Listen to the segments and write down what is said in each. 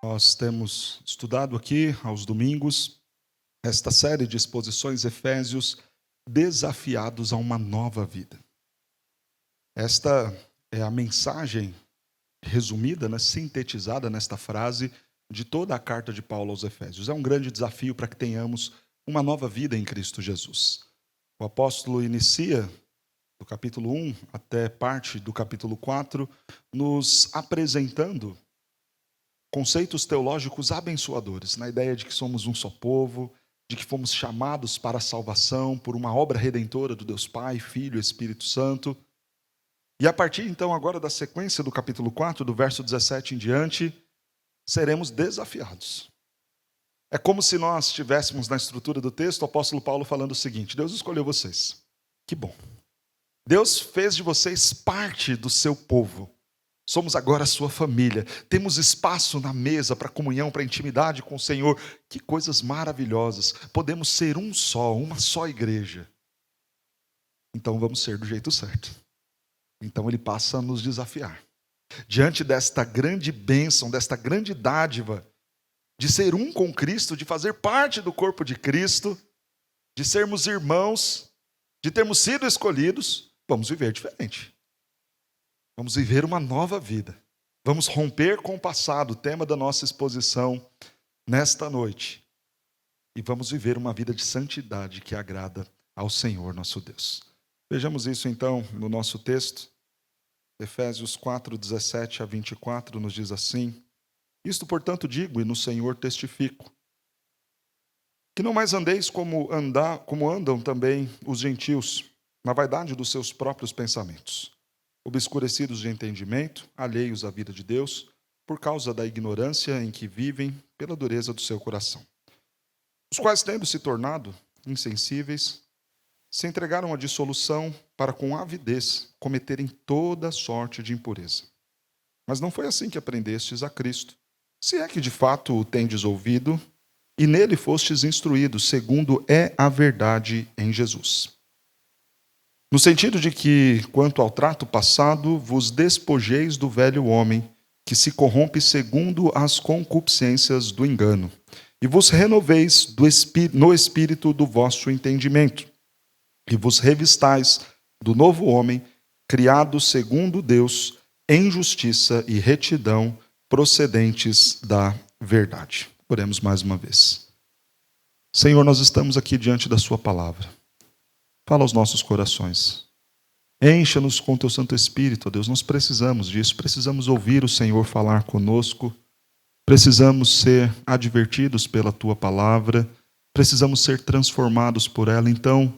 Nós temos estudado aqui, aos domingos, esta série de exposições Efésios, desafiados a uma nova vida. Esta é a mensagem resumida, sintetizada nesta frase de toda a carta de Paulo aos Efésios. É um grande desafio para que tenhamos uma nova vida em Cristo Jesus. O apóstolo inicia, do capítulo 1 até parte do capítulo 4, nos apresentando conceitos teológicos abençoadores, na ideia de que somos um só povo, de que fomos chamados para a salvação por uma obra redentora do Deus Pai, Filho e Espírito Santo. E a partir, então, agora da sequência do capítulo 4, do verso 17 em diante, seremos desafiados. É como se nós tivéssemos na estrutura do texto o apóstolo Paulo falando o seguinte: Deus escolheu vocês. Que bom. Deus fez de vocês parte do seu povo. Somos agora a sua família. Temos espaço na mesa para comunhão, para intimidade com o Senhor. Que coisas maravilhosas. Podemos ser um só, uma só igreja. Então vamos ser do jeito certo. Então ele passa a nos desafiar. Diante desta grande bênção, desta grande dádiva, de ser um com Cristo, de fazer parte do corpo de Cristo, de sermos irmãos, de termos sido escolhidos, vamos viver diferente. Vamos viver uma nova vida. Vamos romper com o passado, tema da nossa exposição nesta noite. E vamos viver uma vida de santidade que agrada ao Senhor nosso Deus. Vejamos isso então no nosso texto. Efésios 4, 17 a 24 nos diz assim: Isto, portanto, digo e no Senhor testifico, que não mais andeis como andam também os gentios, na vaidade dos seus próprios pensamentos, obscurecidos de entendimento, alheios à vida de Deus, por causa da ignorância em que vivem, pela dureza do seu coração. Os quais, tendo se tornado insensíveis, se entregaram à dissolução para com avidez cometerem toda sorte de impureza. Mas não foi assim que aprendestes a Cristo, se é que de fato o tendes ouvido, e nele fostes instruídos, segundo é a verdade em Jesus. No sentido de que, quanto ao trato passado, vos despojeis do velho homem, que se corrompe segundo as concupiscências do engano, e vos renoveis no espírito do vosso entendimento, e vos revistais do novo homem, criado segundo Deus, em justiça e retidão, procedentes da verdade. Oremos mais uma vez. Senhor, nós estamos aqui diante da sua palavra. Fala aos nossos corações. Encha-nos com teu Santo Espírito, ó Deus. Nós precisamos disso. Precisamos ouvir o Senhor falar conosco. Precisamos ser advertidos pela tua palavra. Precisamos ser transformados por ela. Então,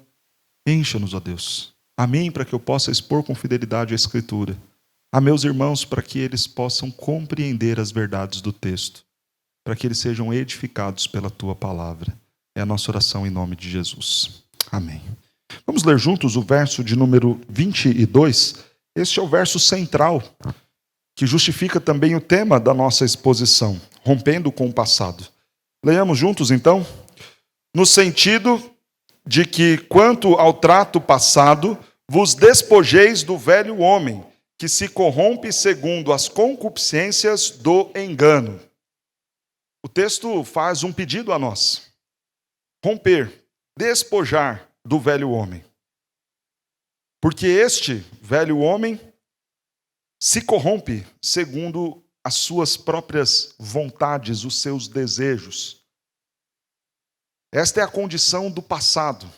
encha-nos, ó Deus. A mim, para que eu possa expor com fidelidade a Escritura. A meus irmãos, para que eles possam compreender as verdades do texto. Para que eles sejam edificados pela tua palavra. É a nossa oração em nome de Jesus. Amém. Vamos ler juntos o verso de número 22. Este é o verso central, que justifica também o tema da nossa exposição, rompendo com o passado. Leiamos juntos, então. No sentido de que, quanto ao trato passado, vos despojeis do velho homem, que se corrompe segundo as concupiscências do engano. O texto faz um pedido a nós. Romper, despojar do velho homem. Porque este velho homem se corrompe segundo as suas próprias vontades, os seus desejos. Esta é a condição do passado.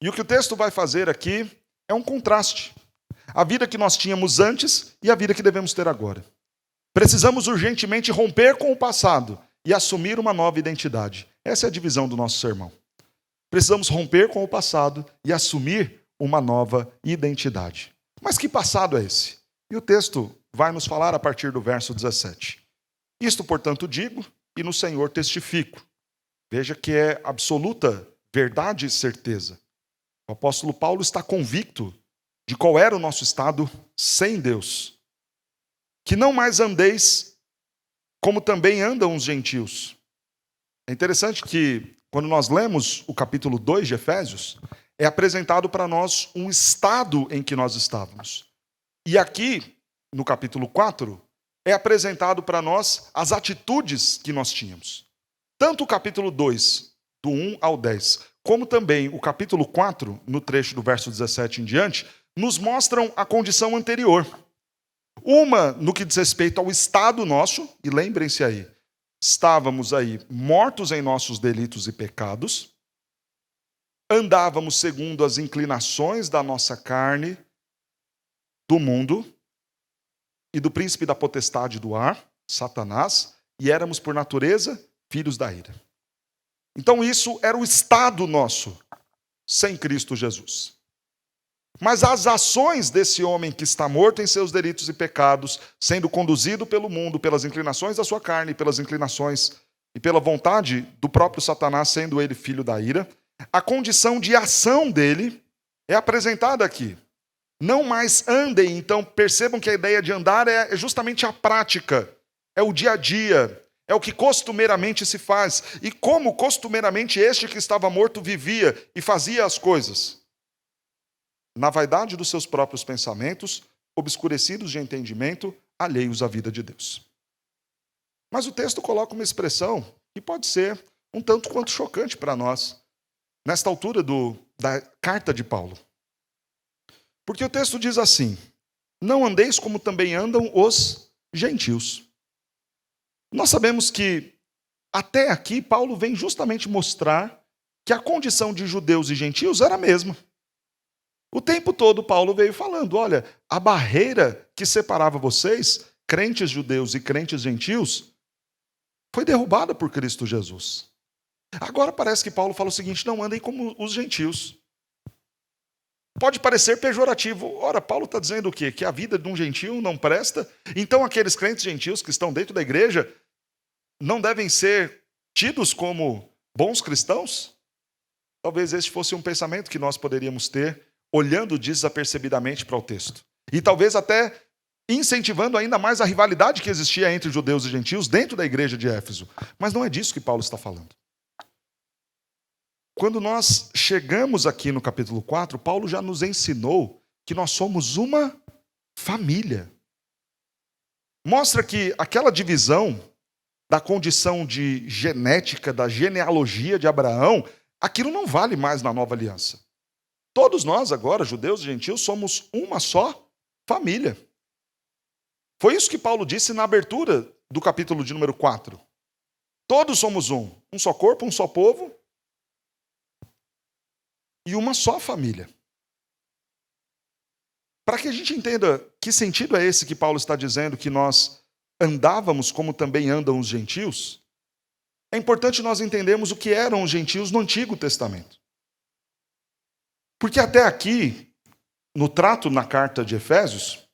E o que o texto vai fazer aqui é um contraste. A vida que nós tínhamos antes e a vida que devemos ter agora. Precisamos urgentemente romper com o passado e assumir uma nova identidade. Essa é a divisão do nosso sermão. Precisamos romper com o passado e assumir uma nova identidade. Mas que passado é esse? E o texto vai nos falar a partir do verso 17. Isto, portanto, digo e no Senhor testifico. Veja que é absoluta verdade e certeza. O apóstolo Paulo está convicto de qual era o nosso estado sem Deus. Que não mais andeis como também andam os gentios. É interessante que, quando nós lemos o capítulo 2 de Efésios, é apresentado para nós um estado em que nós estávamos. E aqui, no capítulo 4, é apresentado para nós as atitudes que nós tínhamos. Tanto o capítulo 2, do 1 ao 10, como também o capítulo 4, no trecho do verso 17 em diante, nos mostram a condição anterior. Uma no que diz respeito ao estado nosso, e lembrem-se aí, estávamos aí mortos em nossos delitos e pecados, andávamos segundo as inclinações da nossa carne, do mundo e do príncipe da potestade do ar, Satanás, e éramos por natureza filhos da ira. Então isso era o estado nosso, sem Cristo Jesus. Mas as ações desse homem que está morto em seus delitos e pecados, sendo conduzido pelo mundo, pelas inclinações da sua carne, pelas inclinações e pela vontade do próprio Satanás, sendo ele filho da ira, a condição de ação dele é apresentada aqui. Não mais andem, então percebam que a ideia de andar é justamente a prática, é o dia a dia, é o que costumeiramente se faz. E como costumeiramente este que estava morto vivia e fazia as coisas? Na vaidade dos seus próprios pensamentos, obscurecidos de entendimento, alheios à vida de Deus. Mas o texto coloca uma expressão que pode ser um tanto quanto chocante para nós, nesta altura da carta de Paulo. Porque o texto diz assim: não andeis como também andam os gentios. Nós sabemos que até aqui Paulo vem justamente mostrar que a condição de judeus e gentios era a mesma. O tempo todo Paulo veio falando, olha, a barreira que separava vocês, crentes judeus e crentes gentios, foi derrubada por Cristo Jesus. Agora parece que Paulo fala o seguinte: não andem como os gentios. Pode parecer pejorativo. Ora, Paulo está dizendo o quê? Que a vida de um gentio não presta? Então aqueles crentes gentios que estão dentro da igreja não devem ser tidos como bons cristãos? Talvez este fosse um pensamento que nós poderíamos ter, olhando desapercebidamente para o texto. E talvez até incentivando ainda mais a rivalidade que existia entre judeus e gentios dentro da igreja de Éfeso. Mas não é disso que Paulo está falando. Quando nós chegamos aqui no capítulo 4, Paulo já nos ensinou que nós somos uma família. Mostra que aquela divisão da condição de genética, da genealogia de Abraão, aquilo não vale mais na nova aliança. Todos nós agora, judeus e gentios, somos uma só família. Foi isso que Paulo disse na abertura do capítulo de número 4. Todos somos um só corpo, um só povo e uma só família. Para que a gente entenda que sentido é esse que Paulo está dizendo que nós andávamos como também andam os gentios, é importante nós entendermos o que eram os gentios no Antigo Testamento. Porque até aqui, no trato na carta de Efésios,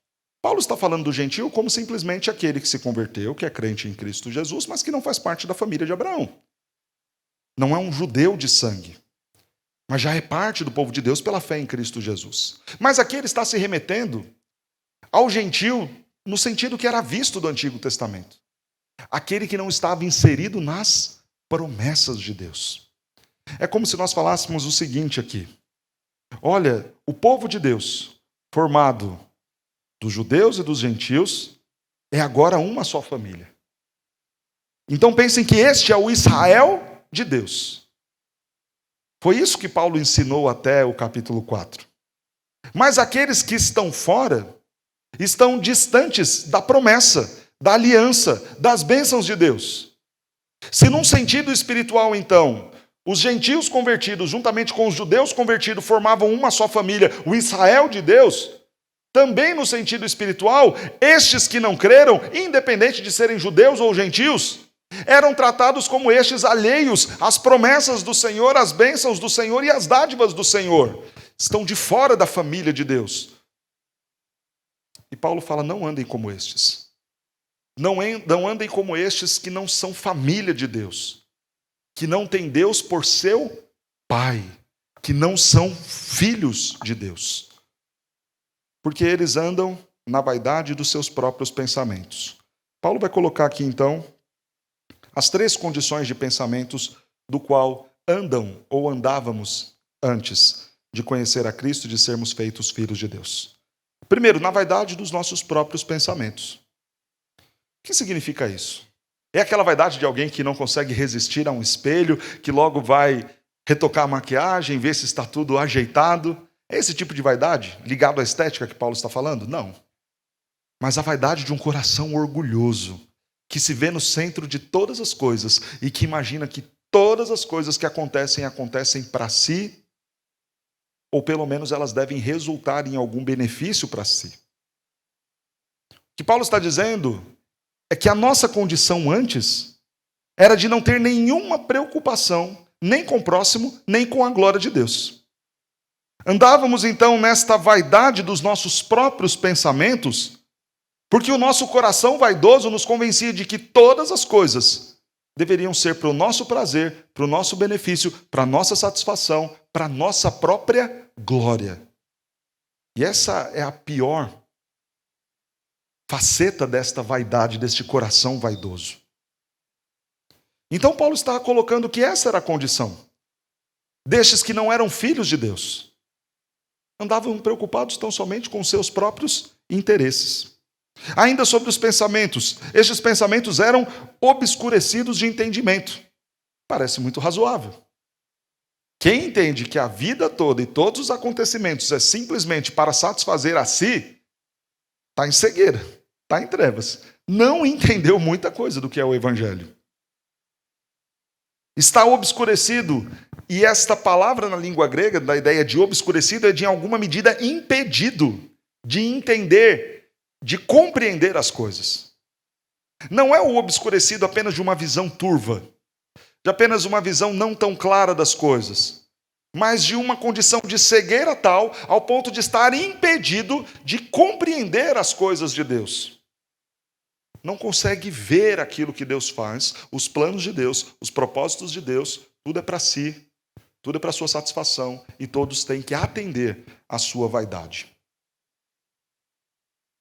Paulo está falando do gentio como simplesmente aquele que se converteu, que é crente em Cristo Jesus, mas que não faz parte da família de Abraão. Não é um judeu de sangue, mas já é parte do povo de Deus pela fé em Cristo Jesus. Mas aqui ele está se remetendo ao gentio no sentido que era visto do Antigo Testamento. Aquele que não estava inserido nas promessas de Deus. É como se nós falássemos o seguinte aqui: olha, o povo de Deus, formado dos judeus e dos gentios, é agora uma só família. Então pensem que este é o Israel de Deus. Foi isso que Paulo ensinou até o capítulo 4. Mas aqueles que estão fora estão distantes da promessa, da aliança, das bênçãos de Deus. Se num sentido espiritual, então, os gentios convertidos, juntamente com os judeus convertidos, formavam uma só família, o Israel de Deus, também no sentido espiritual, estes que não creram, independente de serem judeus ou gentios, eram tratados como estes alheios às promessas do Senhor, às bênçãos do Senhor e às dádivas do Senhor. Estão de fora da família de Deus. E Paulo fala: não andem como estes. Não andem como estes que não são família de Deus, que não têm Deus por seu Pai, que não são filhos de Deus. Porque eles andam na vaidade dos seus próprios pensamentos. Paulo vai colocar aqui, então, as 3 condições de pensamentos do qual andam ou andávamos antes de conhecer a Cristo e de sermos feitos filhos de Deus. Primeiro, na vaidade dos nossos próprios pensamentos. que significa isso? É aquela vaidade de alguém que não consegue resistir a um espelho, que logo vai retocar a maquiagem, ver se está tudo ajeitado? É esse tipo de vaidade ligado à estética que Paulo está falando? Não. Mas a vaidade de um coração orgulhoso, que se vê no centro de todas as coisas e que imagina que todas as coisas que acontecem para si, ou pelo menos elas devem resultar em algum benefício para si. O que Paulo está dizendo é que a nossa condição antes era de não ter nenhuma preocupação, nem com o próximo, nem com a glória de Deus. Andávamos então nesta vaidade dos nossos próprios pensamentos, porque o nosso coração vaidoso nos convencia de que todas as coisas deveriam ser para o nosso prazer, para o nosso benefício, para a nossa satisfação, para a nossa própria glória. E essa é a pior faceta desta vaidade, deste coração vaidoso. Então Paulo está colocando que essa era a condição destes que não eram filhos de Deus. Andavam preocupados tão somente com seus próprios interesses. Ainda sobre os pensamentos, estes pensamentos eram obscurecidos de entendimento. Parece muito razoável. Quem entende que a vida toda e todos os acontecimentos é simplesmente para satisfazer a si, está em cegueira, está em trevas. Não entendeu muita coisa do que é o Evangelho. Está obscurecido, e esta palavra na língua grega, da ideia de obscurecido, é de alguma medida impedido de entender, de compreender as coisas. Não é o obscurecido apenas de uma visão turva, de apenas uma visão não tão clara das coisas, mas de uma condição de cegueira tal ao ponto de estar impedido de compreender as coisas de Deus. Não consegue ver aquilo que Deus faz, os planos de Deus, os propósitos de Deus, tudo é para si, tudo é para sua satisfação, e todos têm que atender à sua vaidade.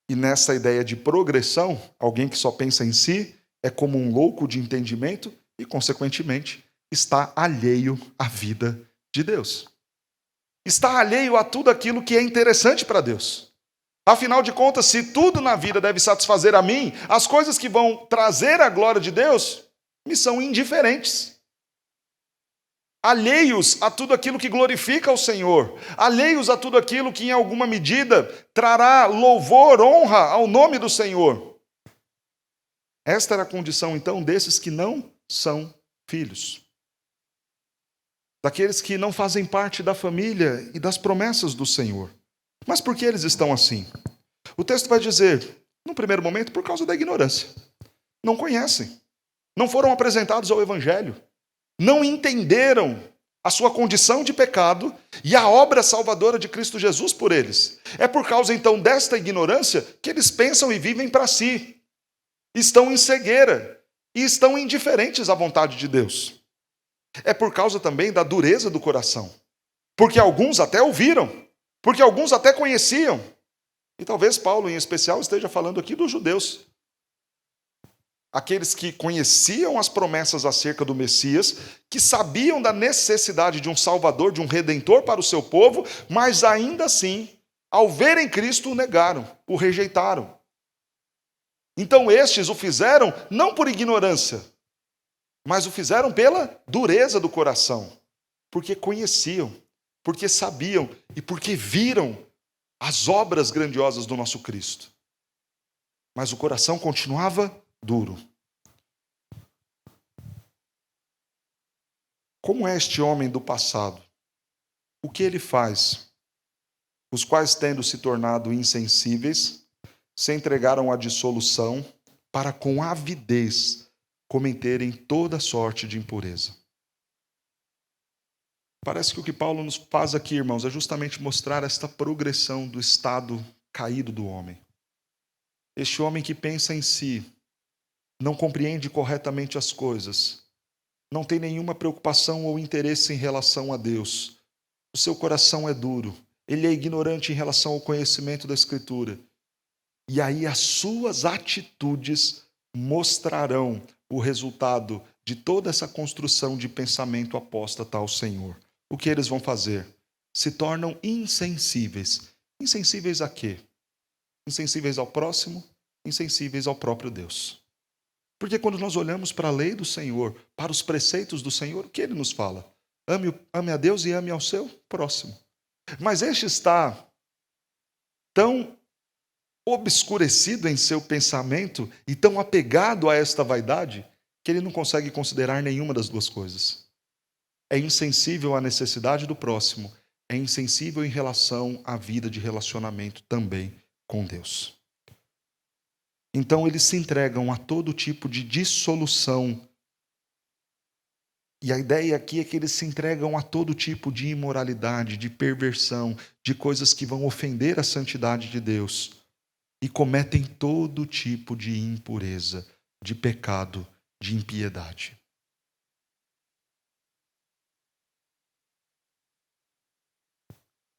E nessa ideia de progressão, alguém que só pensa em si é como um louco de entendimento e, consequentemente, está alheio à vida de Deus. Está alheio a tudo aquilo que é interessante para Deus. Afinal de contas, se tudo na vida deve satisfazer a mim, as coisas que vão trazer a glória de Deus me são indiferentes. Alheios a tudo aquilo que glorifica o Senhor, alheios a tudo aquilo que em alguma medida trará louvor, honra ao nome do Senhor. Esta era a condição então desses que não são filhos. Daqueles que não fazem parte da família e das promessas do Senhor. Mas por que eles estão assim? O texto vai dizer, no primeiro momento, por causa da ignorância. Não conhecem, não foram apresentados ao Evangelho, não entenderam a sua condição de pecado e a obra salvadora de Cristo Jesus por eles. É por causa, então, desta ignorância que eles pensam e vivem para si. Estão em cegueira e estão indiferentes à vontade de Deus. É por causa também da dureza do coração. Porque alguns até ouviram, porque alguns até conheciam. E talvez Paulo, em especial, esteja falando aqui dos judeus. Aqueles que conheciam as promessas acerca do Messias, que sabiam da necessidade de um Salvador, de um Redentor para o seu povo, mas ainda assim, ao verem Cristo, o negaram, o rejeitaram. Então estes o fizeram não por ignorância, mas o fizeram pela dureza do coração, porque conheciam, porque sabiam e porque viram as obras grandiosas do nosso Cristo. Mas o coração continuava duro. Como é este homem do passado? O que ele faz? Os quais, tendo se tornado insensíveis, se entregaram à dissolução para com avidez cometerem toda sorte de impureza. Parece que o que Paulo nos faz aqui, irmãos, é justamente mostrar esta progressão do estado caído do homem. Este homem que pensa em si, não compreende corretamente as coisas, não tem nenhuma preocupação ou interesse em relação a Deus. O seu coração é duro, ele é ignorante em relação ao conhecimento da Escritura. E aí as suas atitudes mostrarão o resultado de toda essa construção de pensamento apóstata ao Senhor. O que eles vão fazer? Se tornam insensíveis. Insensíveis a quê? Insensíveis ao próximo, insensíveis ao próprio Deus. Porque quando nós olhamos para a lei do Senhor, para os preceitos do Senhor, o que ele nos fala? Ame a Deus e ame ao seu próximo. Mas este está tão obscurecido em seu pensamento e tão apegado a esta vaidade que ele não consegue considerar nenhuma das duas coisas. É insensível à necessidade do próximo, é insensível em relação à vida de relacionamento também com Deus. Então eles se entregam a todo tipo de dissolução. E a ideia aqui é que eles se entregam a todo tipo de imoralidade, de perversão, de coisas que vão ofender a santidade de Deus. E cometem todo tipo de impureza, de pecado, de impiedade.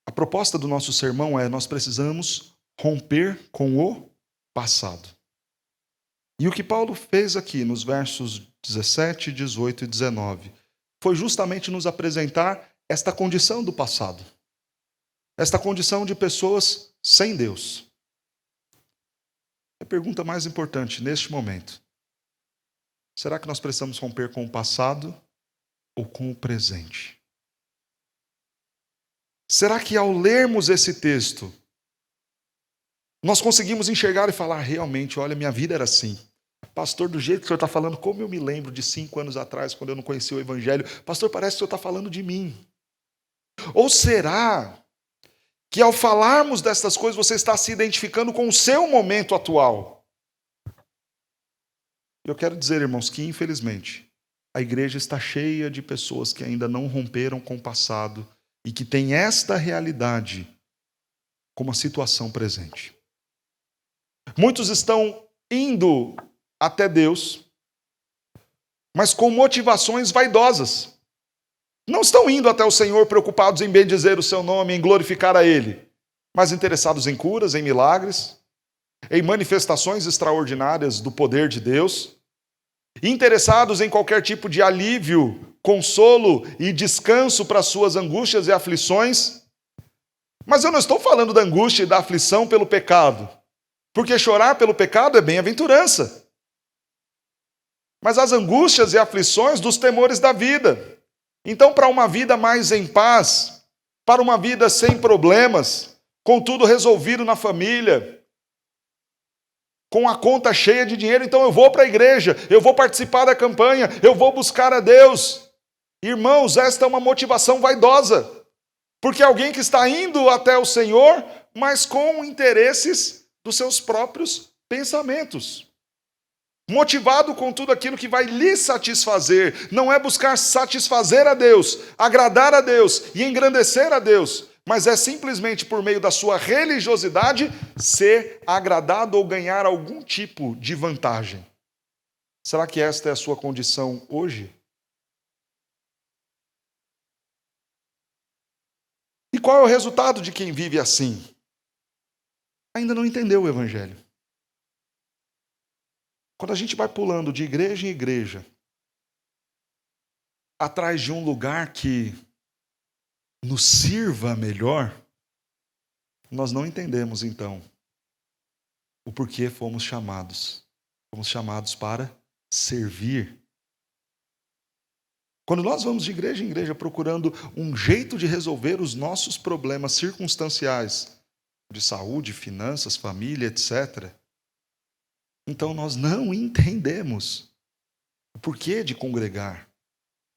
A proposta do nosso sermão é: nós precisamos romper com o passado. E o que Paulo fez aqui nos versos 17, 18 e 19 foi justamente nos apresentar esta condição do passado. Esta condição de pessoas sem Deus. A pergunta mais importante neste momento: será que nós precisamos romper com o passado ou com o presente? Será que ao lermos esse texto, nós conseguimos enxergar e falar: realmente, olha, minha vida era assim. Pastor, do jeito que o senhor está falando, como eu me lembro de 5 anos atrás, quando eu não conhecia o Evangelho. Pastor, parece que o senhor está falando de mim. Ou será que ao falarmos destas coisas, você está se identificando com o seu momento atual? Eu quero dizer, irmãos, que infelizmente, a igreja está cheia de pessoas que ainda não romperam com o passado e que têm esta realidade como a situação presente. Muitos estão indo até Deus, mas com motivações vaidosas. Não estão indo até o Senhor preocupados em bendizer o seu nome, em glorificar a Ele, mas interessados em curas, em milagres, em manifestações extraordinárias do poder de Deus, interessados em qualquer tipo de alívio, consolo e descanso para suas angústias e aflições. Mas eu não estou falando da angústia e da aflição pelo pecado, porque chorar pelo pecado é bem-aventurança. Mas as angústias e aflições dos temores da vida. Então, para uma vida mais em paz, para uma vida sem problemas, com tudo resolvido na família, com a conta cheia de dinheiro, então eu vou para a igreja, eu vou participar da campanha, eu vou buscar a Deus. Irmãos, esta é uma motivação vaidosa, porque alguém que está indo até o Senhor, mas com interesses dos seus próprios pensamentos. Motivado com tudo aquilo que vai lhe satisfazer, não é buscar satisfazer a Deus, agradar a Deus e engrandecer a Deus, mas é simplesmente por meio da sua religiosidade ser agradado ou ganhar algum tipo de vantagem. Será que esta é a sua condição hoje? E qual é o resultado de quem vive assim? Ainda não entendeu o Evangelho. Quando a gente vai pulando de igreja em igreja, atrás de um lugar que nos sirva melhor, nós não entendemos então o porquê fomos chamados. Fomos chamados para servir. Quando nós vamos de igreja em igreja procurando um jeito de resolver os nossos problemas circunstanciais, de saúde, finanças, família, etc., então nós não entendemos o porquê de congregar,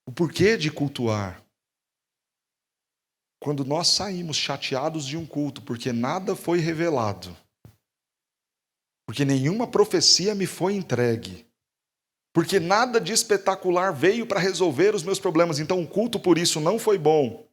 o porquê de cultuar. Quando nós saímos chateados de um culto porque nada foi revelado, porque nenhuma profecia me foi entregue, porque nada de espetacular veio para resolver os meus problemas, então o culto por isso não foi bom,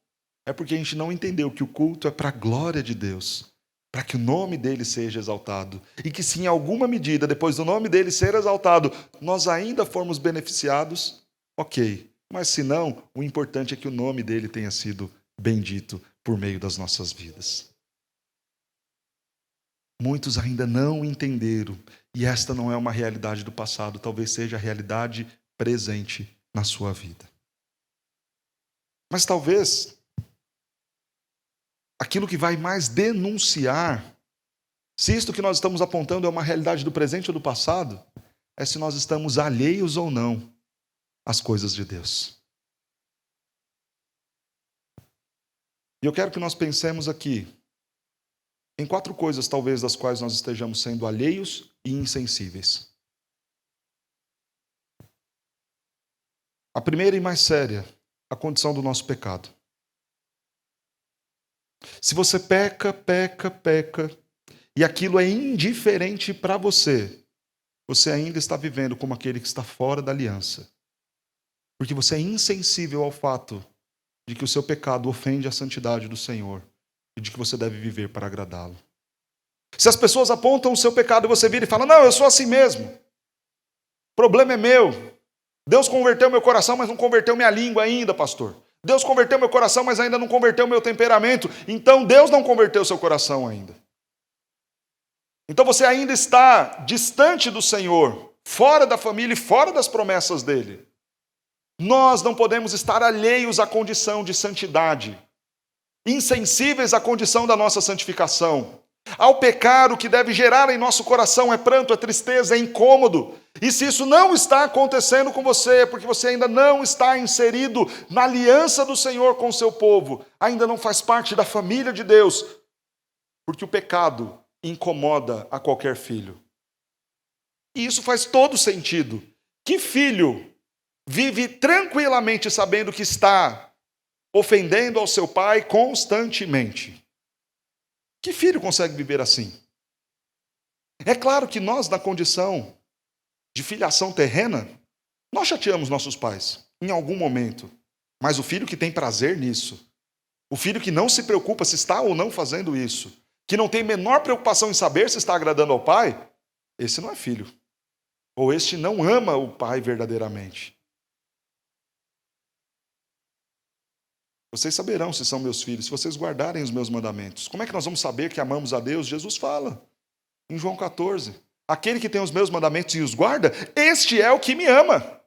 é porque a gente não entendeu que o culto é para a glória de Deus, para que o nome dele seja exaltado. E que se em alguma medida, depois do nome dele ser exaltado, nós ainda formos beneficiados, ok. Mas se não, o importante é que o nome dele tenha sido bendito por meio das nossas vidas. Muitos ainda não entenderam, e esta não é uma realidade do passado, talvez seja a realidade presente na sua vida. Mas talvez aquilo que vai mais denunciar se isto que nós estamos apontando é uma realidade do presente ou do passado, é se nós estamos alheios ou não às coisas de Deus. E eu quero que nós pensemos aqui em 4 coisas, talvez, das quais nós estejamos sendo alheios e insensíveis. A primeira e mais séria, a condição do nosso pecado. Se você peca, e aquilo é indiferente para você, você ainda está vivendo como aquele que está fora da aliança. Porque você é insensível ao fato de que o seu pecado ofende a santidade do Senhor e de que você deve viver para agradá-lo. Se as pessoas apontam o seu pecado e você vira e fala, não, eu sou assim mesmo, o problema é meu, Deus converteu meu coração, mas não converteu minha língua ainda, pastor. Deus converteu meu coração, mas ainda não converteu meu temperamento. Então Deus não converteu seu coração ainda. Então você ainda está distante do Senhor, fora da família e fora das promessas dele. Nós não podemos estar alheios à condição de santidade, insensíveis à condição da nossa santificação. Ao pecar, o que deve gerar em nosso coração é pranto, é tristeza, é incômodo. E se isso não está acontecendo com você, é porque você ainda não está inserido na aliança do Senhor com o seu povo, ainda não faz parte da família de Deus, porque o pecado incomoda a qualquer filho. E isso faz todo sentido. Que filho vive tranquilamente sabendo que está ofendendo ao seu pai constantemente? Que filho consegue viver assim? É claro que nós, na condição de filiação terrena, nós chateamos nossos pais, em algum momento. Mas o filho que tem prazer nisso, o filho que não se preocupa se está ou não fazendo isso, que não tem menor preocupação em saber se está agradando ao pai, esse não é filho. Ou este não ama o pai verdadeiramente. Vocês saberão se são meus filhos, se vocês guardarem os meus mandamentos. Como é que nós vamos saber que amamos a Deus? Jesus fala, em João 14. Aquele que tem os meus mandamentos e os guarda, este é o que me ama.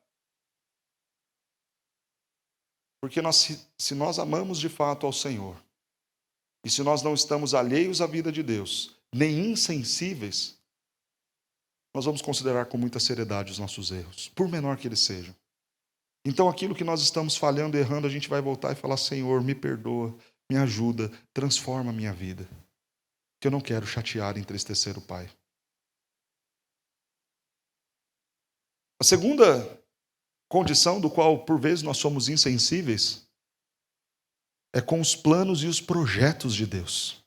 Porque se nós amamos de fato ao Senhor, e se nós não estamos alheios à vida de Deus, nem insensíveis, nós vamos considerar com muita seriedade os nossos erros, por menor que eles sejam. Então, aquilo que nós estamos falhando e errando, a gente vai voltar e falar, Senhor, me perdoa, me ajuda, transforma a minha vida. Que eu não quero chatear e entristecer o Pai. A segunda condição do qual, por vezes, nós somos insensíveis é com os planos e os projetos de Deus.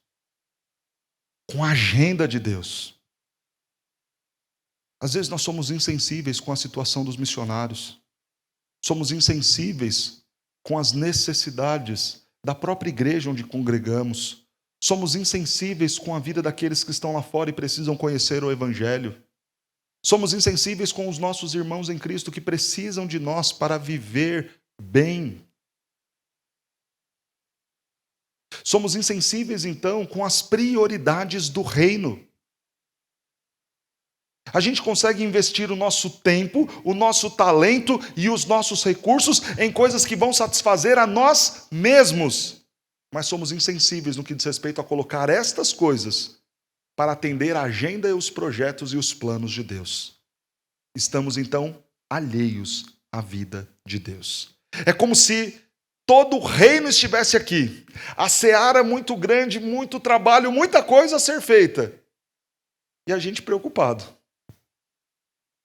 Com a agenda de Deus. Às vezes nós somos insensíveis com a situação dos missionários. Somos insensíveis com as necessidades da própria igreja onde congregamos. Somos insensíveis com a vida daqueles que estão lá fora e precisam conhecer o Evangelho. Somos insensíveis com os nossos irmãos em Cristo que precisam de nós para viver bem. Somos insensíveis, então, com as prioridades do reino. A gente consegue investir o nosso tempo, o nosso talento e os nossos recursos em coisas que vão satisfazer a nós mesmos. Mas somos insensíveis no que diz respeito a colocar estas coisas para atender a agenda e os projetos e os planos de Deus. Estamos, então, alheios à vida de Deus. É como se todo o reino estivesse aqui. A seara muito grande, muito trabalho, muita coisa a ser feita. E a gente preocupado.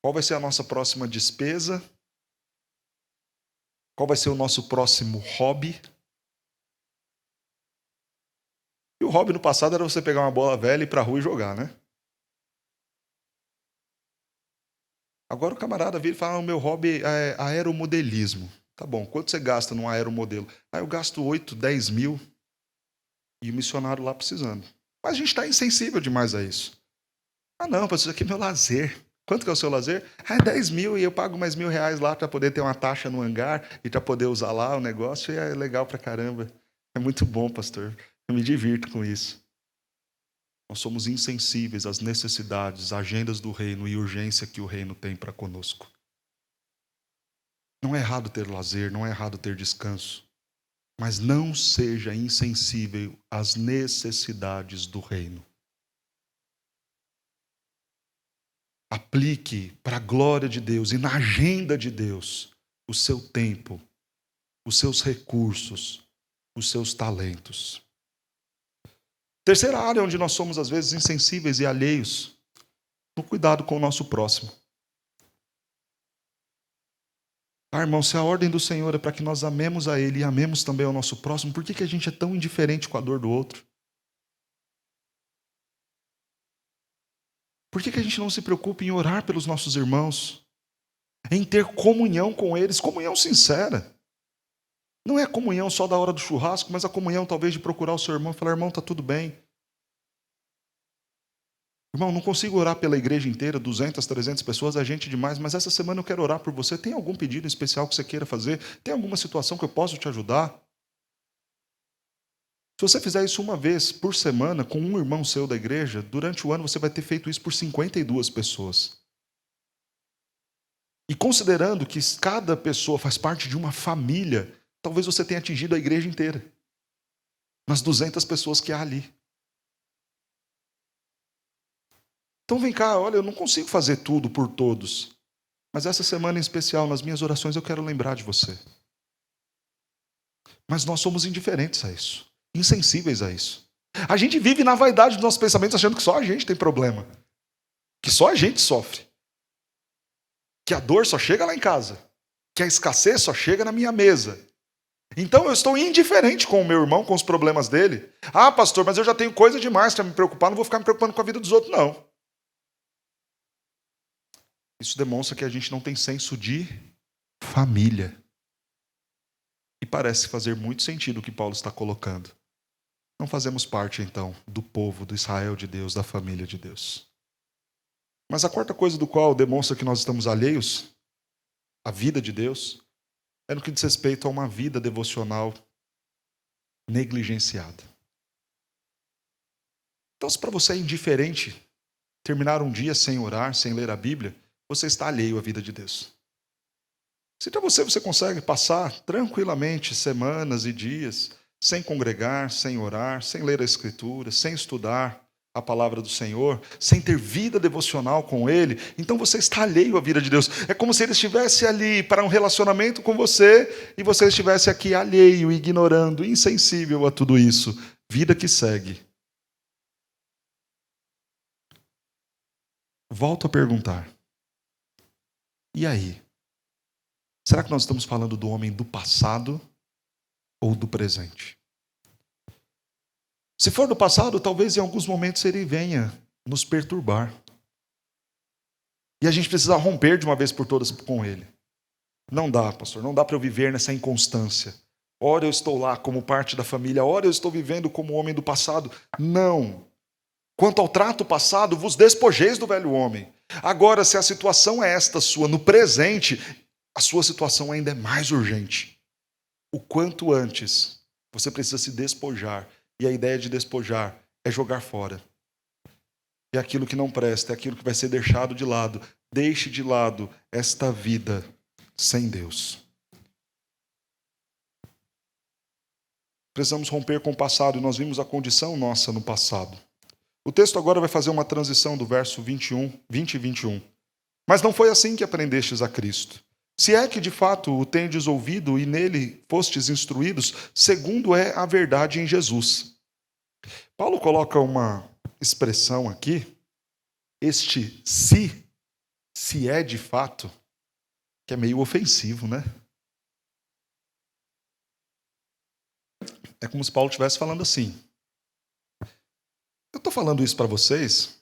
Qual vai ser a nossa próxima despesa? Qual vai ser o nosso próximo hobby? E o hobby no passado era você pegar uma bola velha e ir para a rua e jogar, né? Agora o camarada vira e fala, o meu hobby é aeromodelismo. Tá bom, quanto você gasta num aeromodelo? Eu gasto 8, 10 mil e o missionário lá precisando. Mas a gente está insensível demais a isso. Não, isso aqui é meu lazer. Quanto que é o seu lazer? 10 mil e eu pago mais R$1.000 lá para poder ter uma taxa no hangar e para poder usar lá o negócio e é legal pra caramba. É muito bom, pastor. Eu me divirto com isso. Nós somos insensíveis às necessidades, agendas do reino e urgência que o reino tem para conosco. Não é errado ter lazer, não é errado ter descanso, mas não seja insensível às necessidades do reino. Aplique para a glória de Deus e na agenda de Deus o seu tempo, os seus recursos, os seus talentos. Terceira área onde nós somos às vezes insensíveis e alheios, no cuidado com o nosso próximo. Irmão, se a ordem do Senhor é para que nós amemos a Ele e amemos também ao nosso próximo, por que a gente é tão indiferente com a dor do outro? Por que a gente não se preocupa em orar pelos nossos irmãos? Em ter comunhão com eles, comunhão sincera. Não é a comunhão só da hora do churrasco, mas a comunhão talvez de procurar o seu irmão e falar, irmão, está tudo bem. Irmão, não consigo orar pela igreja inteira, 200, 300 pessoas, é gente demais, mas essa semana eu quero orar por você. Tem algum pedido especial que você queira fazer? Tem alguma situação que eu possa te ajudar? Se você fizer isso uma vez por semana com um irmão seu da igreja, durante o ano você vai ter feito isso por 52 pessoas. E considerando que cada pessoa faz parte de uma família, talvez você tenha atingido a igreja inteira. Nas 200 pessoas que há ali. Então vem cá, olha, eu não consigo fazer tudo por todos. Mas essa semana em especial, nas minhas orações, eu quero lembrar de você. Mas nós somos indiferentes a isso. Insensíveis a isso. A gente vive na vaidade dos nossos pensamentos achando que só a gente tem problema. Que só a gente sofre. Que a dor só chega lá em casa. Que a escassez só chega na minha mesa. Então eu estou indiferente com o meu irmão, com os problemas dele. Ah, pastor, mas eu já tenho coisa demais para me preocupar, não vou ficar me preocupando com a vida dos outros, não. Isso demonstra que a gente não tem senso de família. E parece fazer muito sentido o que Paulo está colocando. Não fazemos parte, então, do povo, do Israel de Deus, da família de Deus. Mas a quarta coisa do qual demonstra que nós estamos alheios à vida de Deus é no que diz respeito a uma vida devocional negligenciada. Então, se para você é indiferente terminar um dia sem orar, sem ler a Bíblia, você está alheio à vida de Deus. Se para você consegue passar tranquilamente semanas e dias sem congregar, sem orar, sem ler a Escritura, sem estudar a palavra do Senhor, sem ter vida devocional com Ele, então você está alheio à vida de Deus. É como se Ele estivesse ali para um relacionamento com você e você estivesse aqui alheio, ignorando, insensível a tudo isso. Vida que segue. Volto a perguntar. E aí? Será que nós estamos falando do homem do passado ou do presente? Se for do passado, talvez em alguns momentos ele venha nos perturbar. E a gente precisa romper de uma vez por todas com ele. Não dá, pastor, não dá para eu viver nessa inconstância. Ora eu estou lá como parte da família, ora eu estou vivendo como homem do passado. Não. Quanto ao trato passado, vos despojeis do velho homem. Agora, se a situação é esta sua no presente, a sua situação ainda é mais urgente. O quanto antes você precisa se despojar. E a ideia de despojar é jogar fora. É aquilo que não presta, é aquilo que vai ser deixado de lado. Deixe de lado esta vida sem Deus. Precisamos romper com o passado, e nós vimos a condição nossa no passado. O texto agora vai fazer uma transição do verso 20 e 21. Mas não foi assim que aprendestes a Cristo. Se é que de fato o tendes ouvido e nele fostes instruídos, segundo é a verdade em Jesus. Paulo coloca uma expressão aqui, este se é de fato, que é meio ofensivo, né? É como se Paulo estivesse falando assim. Eu estou falando isso para vocês,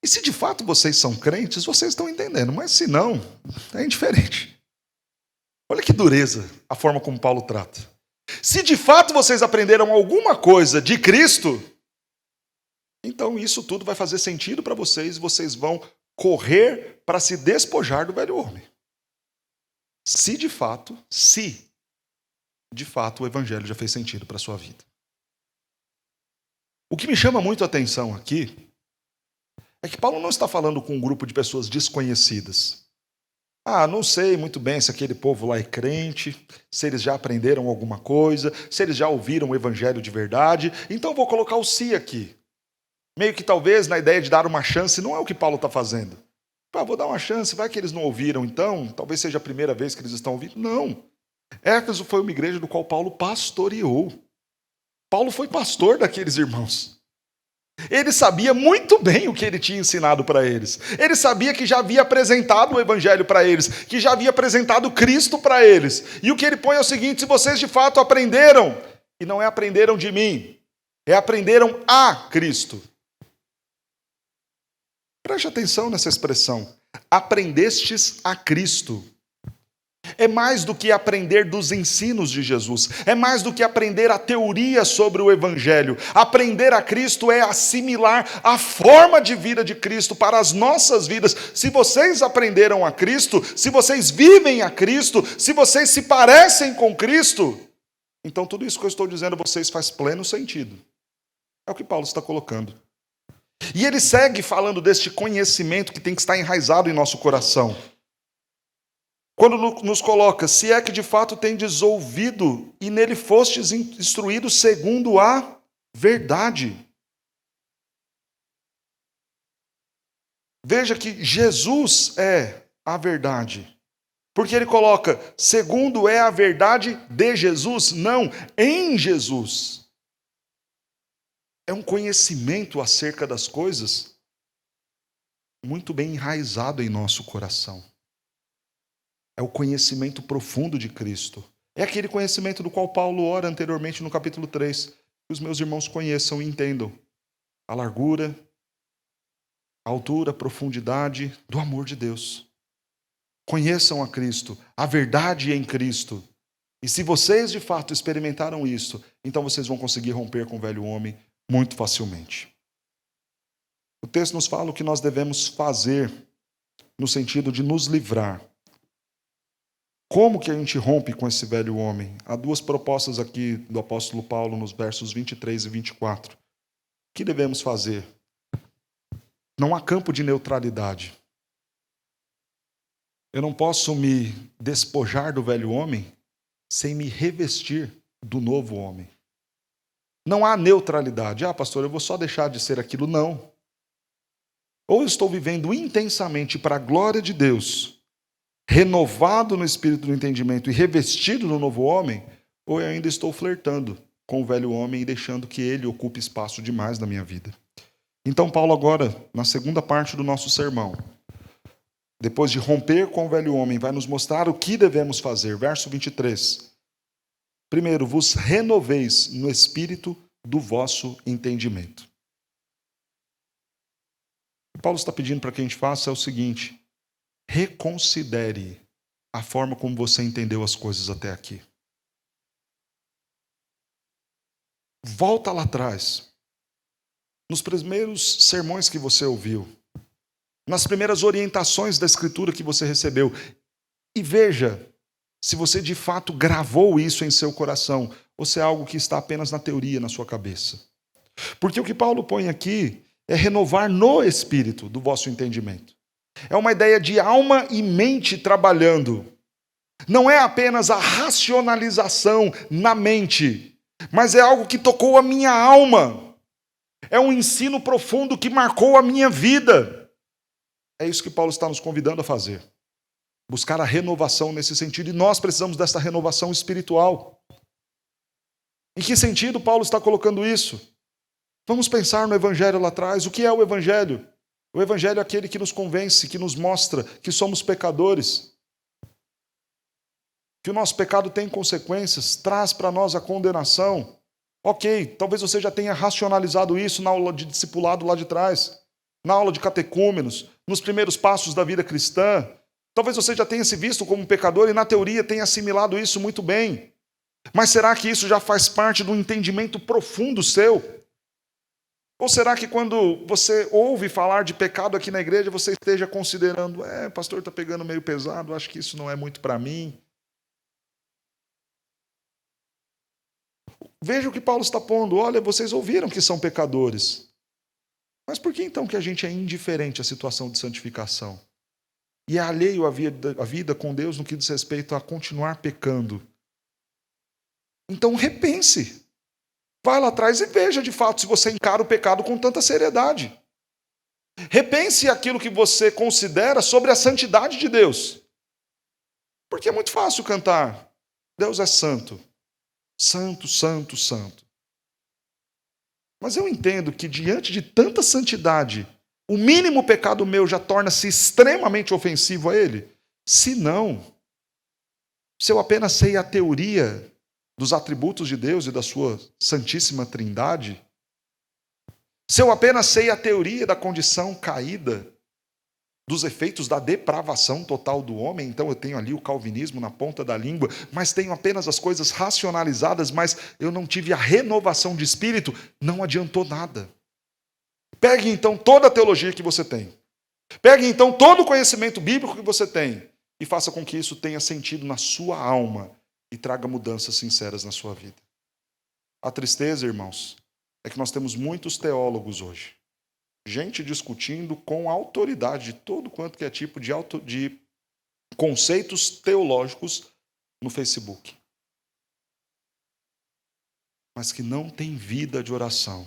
e se de fato vocês são crentes, vocês estão entendendo, mas se não, é indiferente. Olha que dureza a forma como Paulo trata. Se de fato vocês aprenderam alguma coisa de Cristo, então isso tudo vai fazer sentido para vocês e vocês vão correr para se despojar do velho homem. Se de fato o evangelho já fez sentido para a sua vida. O que me chama muito a atenção aqui é que Paulo não está falando com um grupo de pessoas desconhecidas. Ah, não sei muito bem se aquele povo lá é crente, se eles já aprenderam alguma coisa, se eles já ouviram o evangelho de verdade, então vou colocar o se aqui. Meio que talvez na ideia de dar uma chance, não é o que Paulo está fazendo. Vou dar uma chance, vai que eles não ouviram então, talvez seja a primeira vez que eles estão ouvindo. Não. Éfeso foi uma igreja do qual Paulo pastoreou. Paulo foi pastor daqueles irmãos. Ele sabia muito bem o que ele tinha ensinado para eles. Ele sabia que já havia apresentado o evangelho para eles, que já havia apresentado Cristo para eles. E o que ele põe é o seguinte: se vocês de fato aprenderam, e não é aprenderam de mim, é aprenderam a Cristo. Preste atenção nessa expressão. Aprendestes a Cristo. É mais do que aprender dos ensinos de Jesus. É mais do que aprender a teoria sobre o Evangelho. Aprender a Cristo é assimilar a forma de vida de Cristo para as nossas vidas. Se vocês aprenderam a Cristo, se vocês vivem a Cristo, se vocês se parecem com Cristo, então tudo isso que eu estou dizendo a vocês faz pleno sentido. É o que Paulo está colocando. E ele segue falando deste conhecimento que tem que estar enraizado em nosso coração. Quando nos coloca, se é que de fato tendes ouvido e nele fostes instruídos segundo a verdade. Veja que Jesus é a verdade. Porque ele coloca, segundo é a verdade de Jesus, não em Jesus. É um conhecimento acerca das coisas muito bem enraizado em nosso coração. É o conhecimento profundo de Cristo. É aquele conhecimento do qual Paulo ora anteriormente no capítulo 3. Que os meus irmãos conheçam e entendam a largura, a altura, a profundidade do amor de Deus. Conheçam a Cristo, a verdade em Cristo. E se vocês de fato experimentaram isso, então vocês vão conseguir romper com o velho homem muito facilmente. O texto nos fala o que nós devemos fazer no sentido de nos livrar. Como que a gente rompe com esse velho homem? Há duas propostas aqui do apóstolo Paulo nos versos 23 e 24. O que devemos fazer? Não há campo de neutralidade. Eu não posso me despojar do velho homem sem me revestir do novo homem. Não há neutralidade. Pastor, eu vou só deixar de ser aquilo. Não. Ou eu estou vivendo intensamente para a glória de Deus, renovado no espírito do entendimento e revestido no novo homem, ou eu ainda estou flertando com o velho homem e deixando que ele ocupe espaço demais na minha vida. Então Paulo agora, na segunda parte do nosso sermão, depois de romper com o velho homem, vai nos mostrar o que devemos fazer. Verso 23. Primeiro, vos renoveis no espírito do vosso entendimento. O que Paulo está pedindo para que a gente faça é o seguinte: reconsidere a forma como você entendeu as coisas até aqui. Volta lá atrás, nos primeiros sermões que você ouviu, nas primeiras orientações da Escritura que você recebeu, e veja se você de fato gravou isso em seu coração, ou se é algo que está apenas na teoria, na sua cabeça. Porque o que Paulo põe aqui é renovar no espírito do vosso entendimento. É uma ideia de alma e mente trabalhando. Não é apenas a racionalização na mente, mas é algo que tocou a minha alma. É um ensino profundo que marcou a minha vida. É isso que Paulo está nos convidando a fazer. Buscar a renovação nesse sentido, e nós precisamos dessa renovação espiritual. Em que sentido Paulo está colocando isso? Vamos pensar no Evangelho lá atrás. O que é o Evangelho? O Evangelho é aquele que nos convence, que nos mostra que somos pecadores, que o nosso pecado tem consequências, traz para nós a condenação. Ok, talvez você já tenha racionalizado isso na aula de discipulado lá de trás, na aula de catecúmenos, nos primeiros passos da vida cristã. Talvez você já tenha se visto como um pecador e na teoria tenha assimilado isso muito bem. Mas será que isso já faz parte do entendimento profundo seu? Ou será que quando você ouve falar de pecado aqui na igreja, você esteja considerando, o pastor está pegando meio pesado, acho que isso não é muito para mim. Veja o que Paulo está pondo. Olha, vocês ouviram que são pecadores. Mas por que então que a gente é indiferente à situação de santificação? E é alheio à vida com Deus no que diz respeito a continuar pecando? Então repense. Vai lá atrás e veja de fato se você encara o pecado com tanta seriedade. Repense aquilo que você considera sobre a santidade de Deus. Porque é muito fácil cantar: Deus é santo. Santo, santo, santo. Mas eu entendo que diante de tanta santidade, o mínimo pecado meu já torna-se extremamente ofensivo a Ele. Se não, se eu apenas sei a teoria dos atributos de Deus e da sua Santíssima Trindade, se eu apenas sei a teoria da condição caída, dos efeitos da depravação total do homem, então eu tenho ali o calvinismo na ponta da língua, mas tenho apenas as coisas racionalizadas, mas eu não tive a renovação de espírito, não adiantou nada. Pegue então toda a teologia que você tem, pegue então todo o conhecimento bíblico que você tem, e faça com que isso tenha sentido na sua alma e traga mudanças sinceras na sua vida. A tristeza, irmãos, é que nós temos muitos teólogos hoje, gente discutindo com autoridade de todo quanto que é tipo de conceitos teológicos no Facebook. Mas que não tem vida de oração.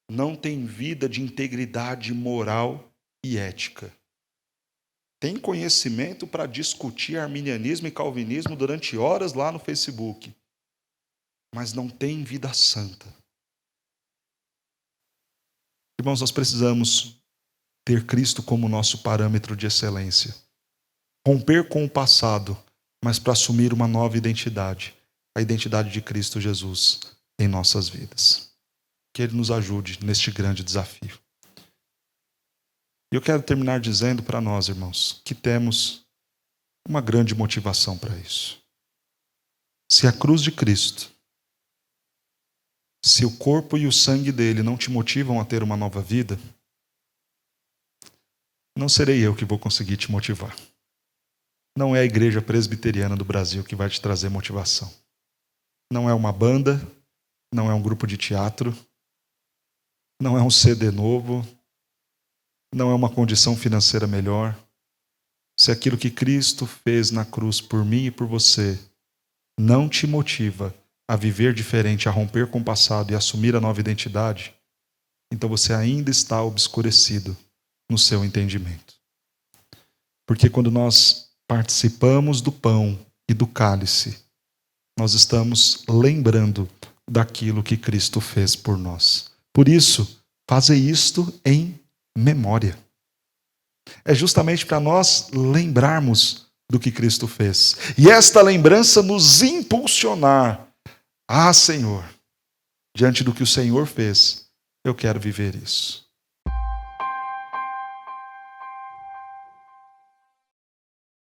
Não tem vida de integridade moral e ética. Tem conhecimento para discutir arminianismo e calvinismo durante horas lá no Facebook. Mas não tem vida santa. Irmãos, nós precisamos ter Cristo como nosso parâmetro de excelência. Romper com o passado, mas para assumir uma nova identidade. A identidade de Cristo Jesus em nossas vidas. Que Ele nos ajude neste grande desafio. E eu quero terminar dizendo para nós, irmãos, que temos uma grande motivação para isso. Se a cruz de Cristo, se o corpo e o sangue dele não te motivam a ter uma nova vida, não serei eu que vou conseguir te motivar. Não é a Igreja Presbiteriana do Brasil que vai te trazer motivação. Não é uma banda, não é um grupo de teatro, não é um CD novo, não é uma condição financeira melhor. Se aquilo que Cristo fez na cruz por mim e por você não te motiva a viver diferente, a romper com o passado e assumir a nova identidade, então você ainda está obscurecido no seu entendimento. Porque quando nós participamos do pão e do cálice, nós estamos lembrando daquilo que Cristo fez por nós. Por isso, fazer isto em memória. É justamente para nós lembrarmos do que Cristo fez. E esta lembrança nos impulsionar. Ah, Senhor, diante do que o Senhor fez, eu quero viver isso.